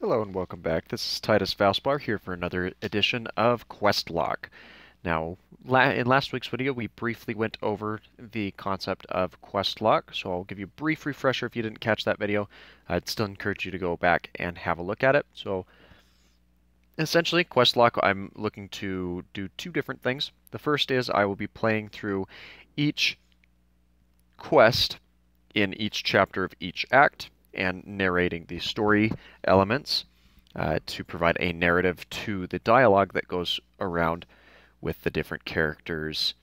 Hello and welcome back. This is Titus Valspar here for another edition of Questlog. Now, in last week's video, we briefly went over the concept of Questlog, so I'll give you a brief refresher if you didn't catch that video. I'd still encourage you to go back and have a look at it. So, essentially, Questlog, I'm looking to do two different things. The first is I will be playing through each quest in each chapter of each act and narrating the story elements to provide a narrative to the dialogue that goes around with the different characters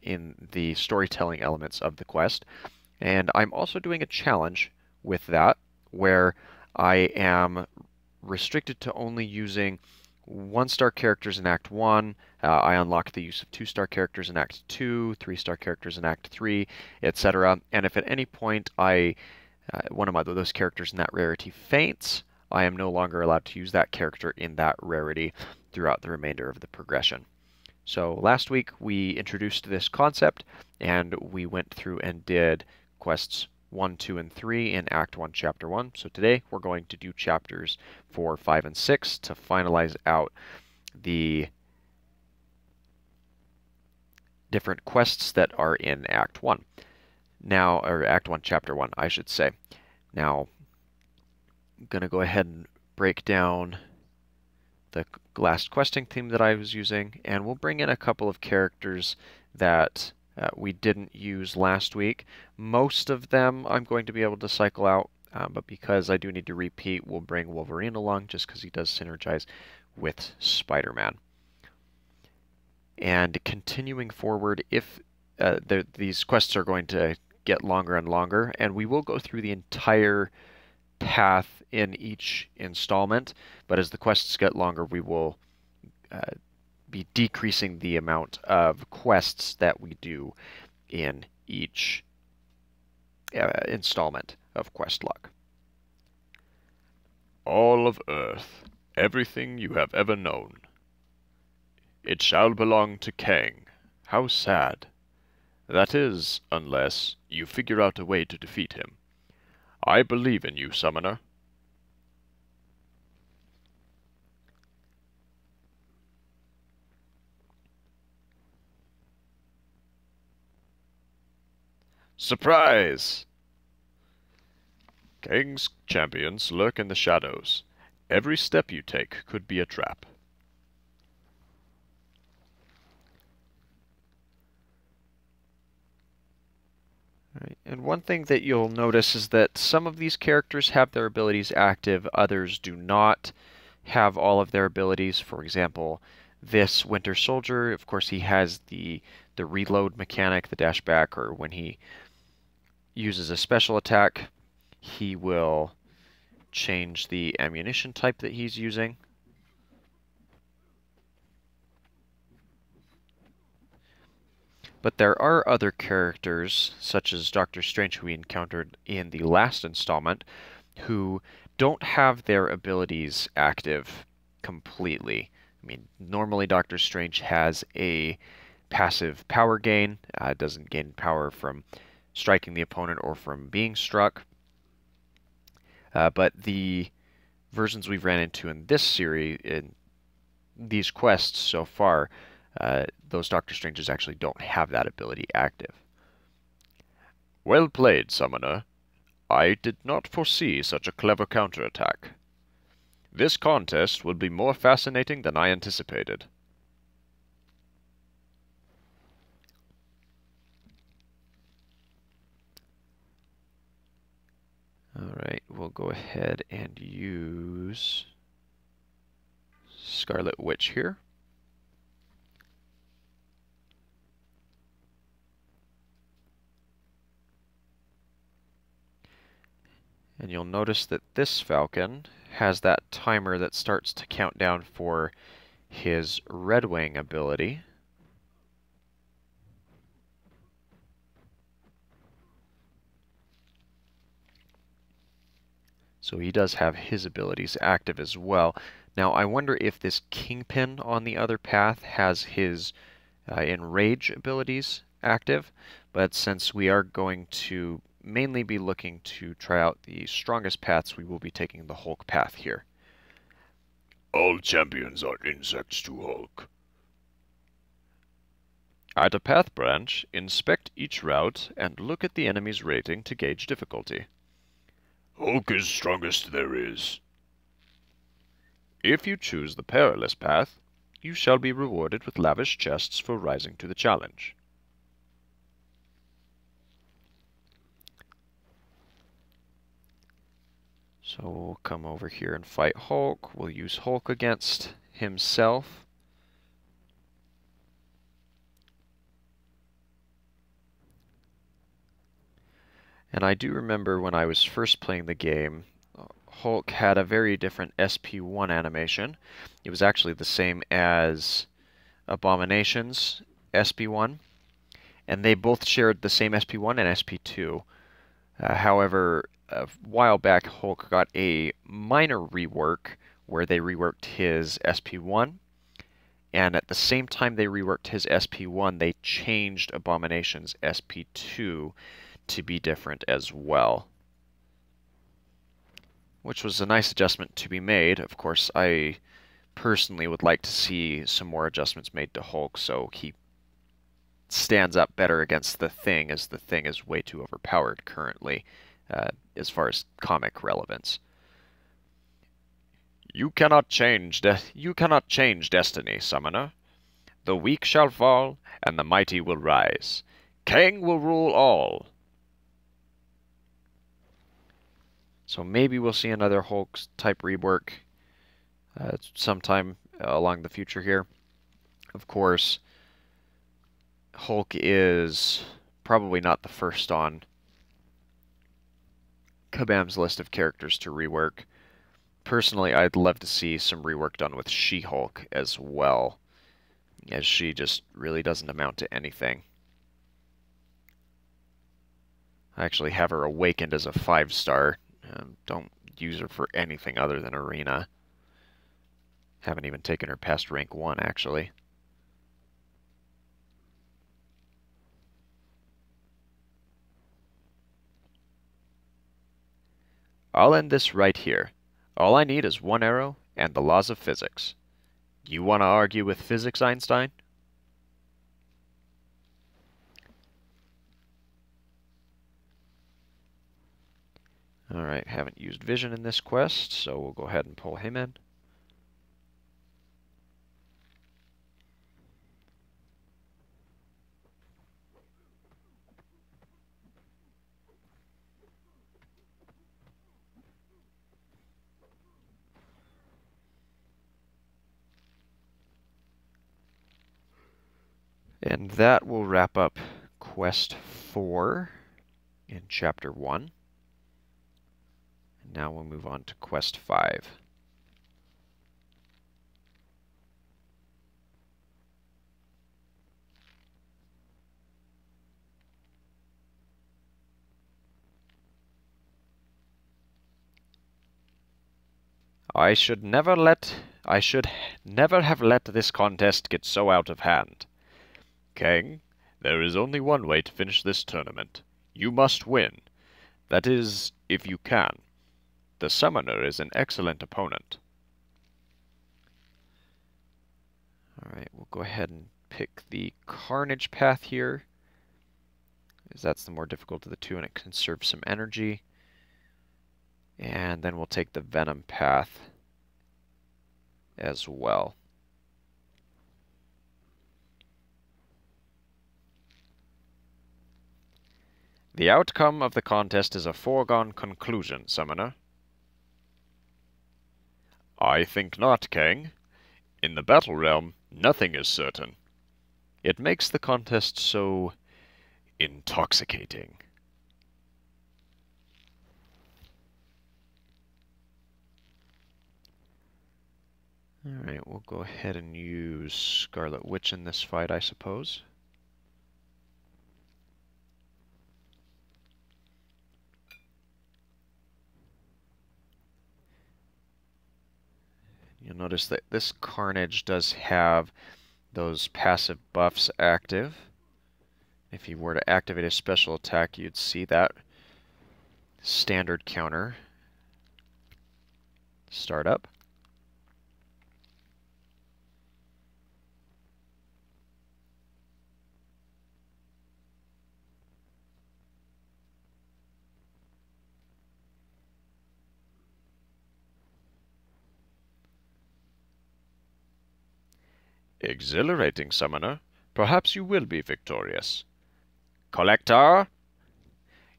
in the storytelling elements of the quest. And I'm also doing a challenge with that where I am restricted to only using 1-star characters in Act 1. I unlock the use of 2-star characters in Act 2, 3-star characters in Act 3, etc. And if at any point one of those characters in that rarity faints, I am no longer allowed to use that character in that rarity throughout the remainder of the progression. So last week we introduced this concept and we went through and did quests 1, 2, and 3 in Act 1, Chapter 1. So today we're going to do chapters 4, 5, and 6 to finalize out the different quests that are in Act 1. Now, or Act 1, Chapter 1, I should say. Now, I'm going to go ahead and break down the last questing theme that I was using, and we'll bring in a couple of characters that we didn't use last week. Most of them I'm going to be able to cycle out, but because I do need to repeat, we'll bring Wolverine along just because he does synergize with Spider-Man. And continuing forward, if these quests are going to get longer and longer, and we will go through the entire path in each installment, but as the quests get longer, we will be decreasing the amount of quests that we do in each installment of Questlog. All of Earth, everything you have ever known. It shall belong to Kang. How sad. That is, unless you figure out a way to defeat him. I believe in you, Summoner. Surprise! Kang's champions lurk in the shadows. Every step you take could be a trap. Right. And one thing that you'll notice is that some of these characters have their abilities active, others do not have all of their abilities. For example, this Winter Soldier, of course, he has the reload mechanic, the dash back, or when he uses a special attack, he will change the ammunition type that he's using. But there are other characters, such as Doctor Strange, who we encountered in the last installment, who don't have their abilities active completely. I mean, normally Doctor Strange has a passive power gain. Doesn't gain power from striking the opponent or from being struck. But the versions we've ran into in this series, in these quests so far, those Doctor Stranges actually don't have that ability active. Well played, Summoner. I did not foresee such a clever counterattack. This contest will be more fascinating than I anticipated. Alright, we'll go ahead and use Scarlet Witch here. And you'll notice that this Falcon has that timer that starts to count down for his Red Wing ability. So he does have his abilities active as well. Now I wonder if this Kingpin on the other path has his Enrage abilities active, but since we are going to mainly be looking to try out the strongest paths, we will be taking the Hulk path here. All champions are insects to Hulk. At a path branch, inspect each route and look at the enemy's rating to gauge difficulty. Hulk is strongest there is. If you choose the perilous path, you shall be rewarded with lavish chests for rising to the challenge. So we'll come over here and fight Hulk. We'll use Hulk against himself. And I do remember when I was first playing the game, Hulk had a very different SP1 animation. It was actually the same as Abomination's SP1, and they both shared the same SP1 and SP2. However, a while back, Hulk got a minor rework where they reworked his SP1, and at the same time they reworked his SP1, they changed Abomination's SP2 to be different as well, which was a nice adjustment to be made. Of course, I personally would like to see some more adjustments made to Hulk so he stands up better against the Thing, as the Thing is way too overpowered currently as far as comic relevance. You cannot change destiny, Summoner. The weak shall fall, and the mighty will rise. Kang will rule all. So maybe we'll see another Hulk type rework sometime along the future here. Of course, Hulk is probably not the first on Kabam's list of characters to rework. Personally, I'd love to see some rework done with She-Hulk as well, as she just really doesn't amount to anything. I actually have her awakened as a 5-star. Don't use her for anything other than Arena. Haven't even taken her past rank 1, actually. I'll end this right here. All I need is one arrow and the laws of physics. You want to argue with physics, Einstein? Alright, haven't used vision in this quest, so we'll go ahead and pull him in. And that will wrap up Quest 4 in Chapter 1. And now we'll move on to Quest 5. I should never have let this contest get so out of hand. Kang, there is only one way to finish this tournament. You must win. That is, if you can. The Summoner is an excellent opponent. Alright, we'll go ahead and pick the Carnage path here, as that's the more difficult of the two and it conserves some energy. And then we'll take the Venom path as well. The outcome of the contest is a foregone conclusion, Summoner. I think not, Kang. In the battle realm, nothing is certain. It makes the contest so intoxicating. Alright, we'll go ahead and use Scarlet Witch in this fight, I suppose. You'll notice that this Carnage does have those passive buffs active. If you were to activate a special attack, you'd see that standard counter start up. Exhilarating, Summoner. Perhaps you will be victorious. Collector,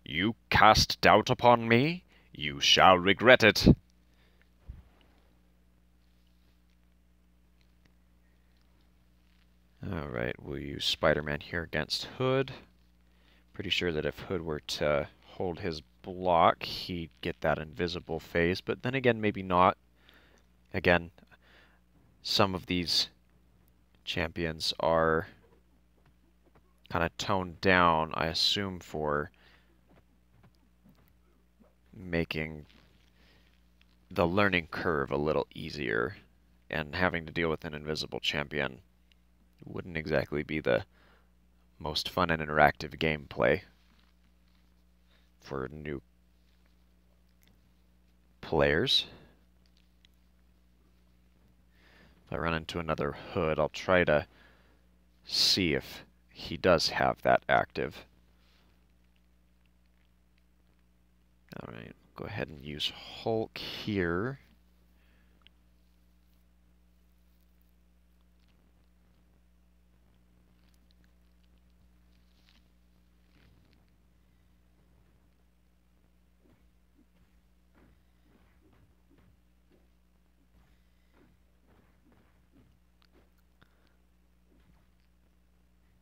you cast doubt upon me. You shall regret it. Alright, we'll use Spider-Man here against Hood. Pretty sure that if Hood were to hold his block, he'd get that invisible phase, but then again, maybe not. Again, some of these champions are kind of toned down, I assume, for making the learning curve a little easier, and having to deal with an invisible champion wouldn't exactly be the most fun and interactive gameplay for new players. If I run into another Hood, I'll try to see if he does have that active. Alright, go ahead and use Hulk here.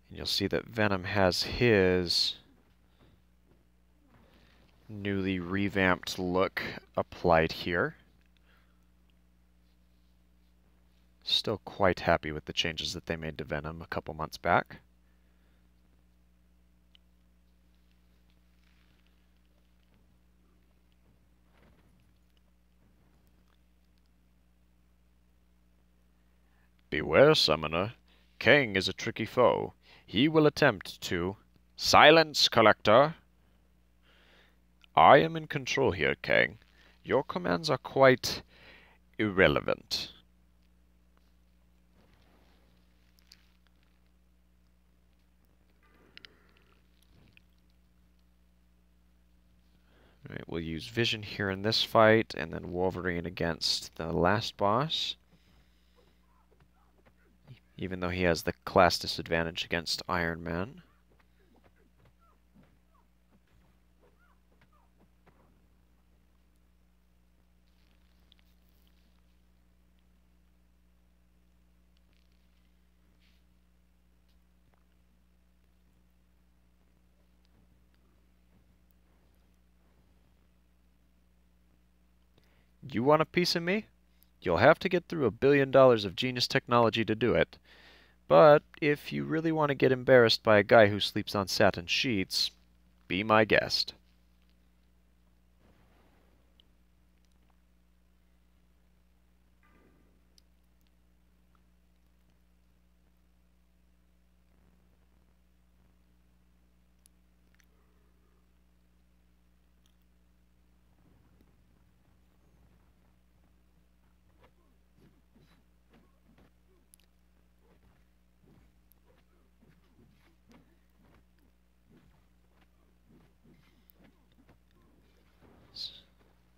And you'll see that Venom has his newly revamped look applied here. Still quite happy with the changes that they made to Venom a couple months back. Beware, Summoner. Kang is a tricky foe. He will attempt to... Silence, Collector! I am in control here, Kang. Your commands are quite irrelevant. All right, we'll use Vision here in this fight, and then Wolverine against the last boss. Even though he has the class disadvantage against Iron Man. You want a piece of me? You'll have to get through $1 billion of genius technology to do it. But if you really want to get embarrassed by a guy who sleeps on satin sheets, be my guest.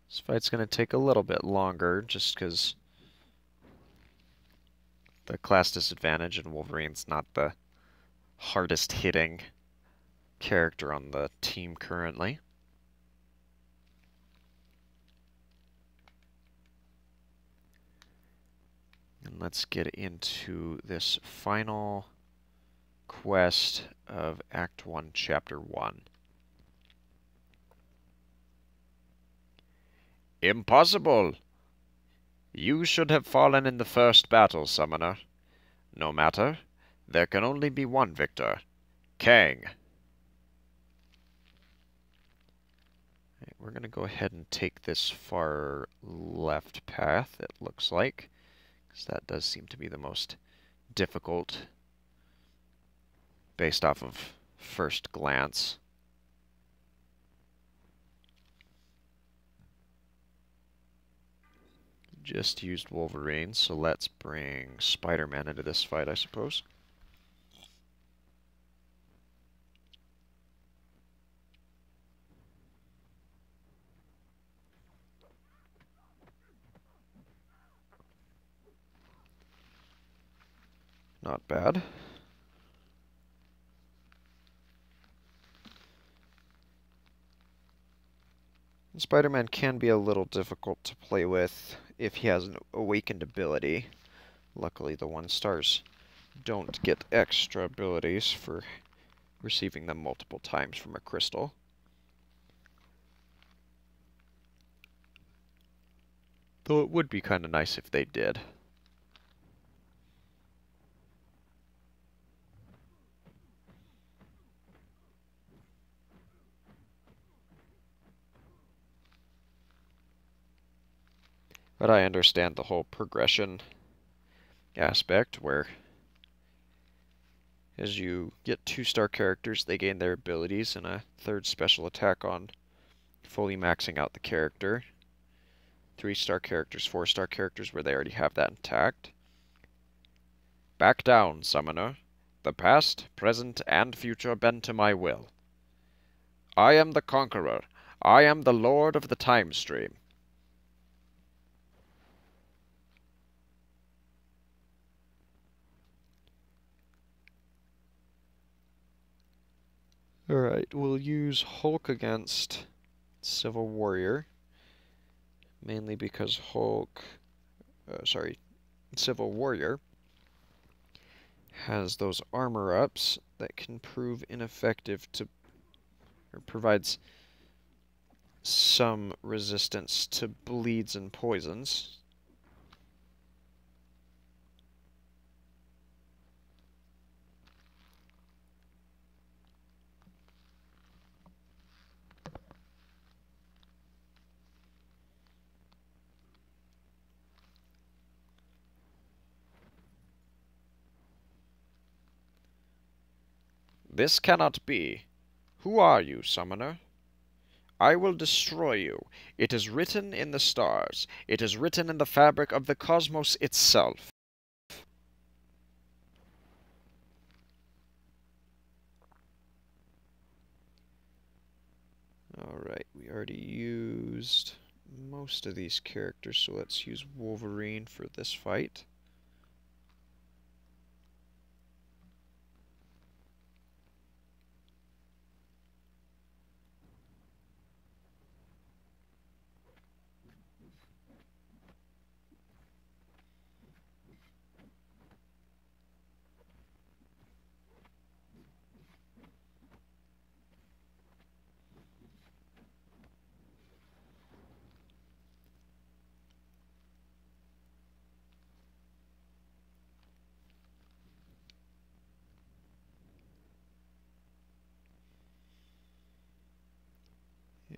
This fight's going to take a little bit longer, just because the class disadvantage and Wolverine's not the hardest hitting character on the team currently. And let's get into this final quest of Act 1, Chapter 1. Impossible! You should have fallen in the first battle, Summoner. No matter. There can only be one victor. Kang. Right, we're going to go ahead and take this far left path, it looks like, because that does seem to be the most difficult based off of first glance. Just used Wolverine, so let's bring Spider-Man into this fight, I suppose. Not bad. Spider-Man can be a little difficult to play with if he has an awakened ability. Luckily, the 1-stars don't get extra abilities for receiving them multiple times from a crystal. Though it would be kind of nice if they did. But I understand the whole progression aspect where as you get 2-star characters, they gain their abilities and a 3rd special attack on fully maxing out the character. 3-star characters, 4-star characters where they already have that intact. Back down, summoner. The past, present, and future bend to my will. I am the conqueror. I am the lord of the time stream. Alright, we'll use Hulk against Civil Warrior. Mainly because Civil Warrior has those armor ups that can prove ineffective to, or provides some resistance to bleeds and poisons. This cannot be. Who are you, summoner? I will destroy you. It is written in the stars. It is written in the fabric of the cosmos itself. Alright, we already used most of these characters, so let's use Wolverine for this fight.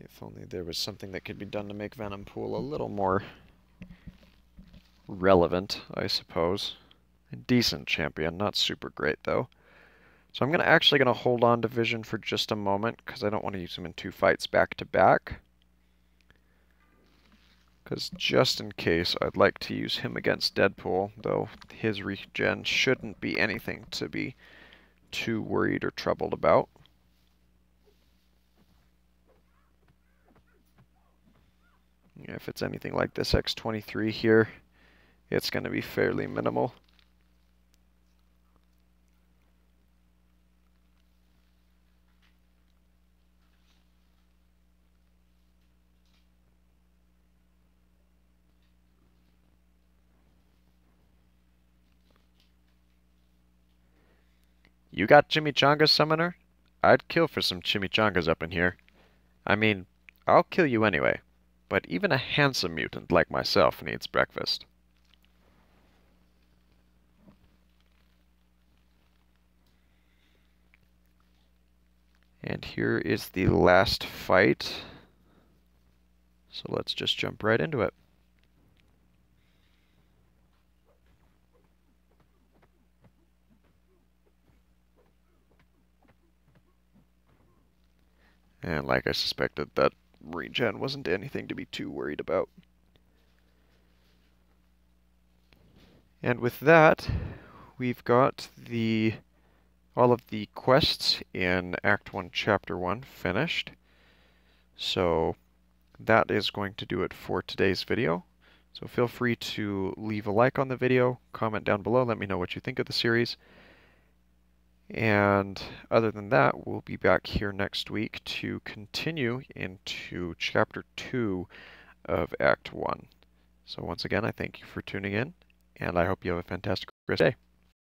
If only there was something that could be done to make Venom Pool a little more relevant, I suppose. A decent champion, not super great though. So I'm actually going to hold on to Vision for just a moment, because I don't want to use him in 2 fights back to back. Because just in case, I'd like to use him against Deadpool, though his regen shouldn't be anything to be too worried or troubled about. If it's anything like this X-23 here, it's going to be fairly minimal. You got chimichangas, Summoner? I'd kill for some chimichangas up in here. I mean, I'll kill you anyway. But even a handsome mutant like myself needs breakfast. And here is the last fight. So let's just jump right into it. And like I suspected, that regen wasn't anything to be too worried about. And with that, we've got all of the quests in Act 1, Chapter 1 finished. So that is going to do it for today's video. So feel free to leave a like on the video, comment down below, let me know what you think of the series. And other than that, we'll be back here next week to continue into Chapter 2 of Act 1. So once again, I thank you for tuning in, and I hope you have a fantastic rest of the day.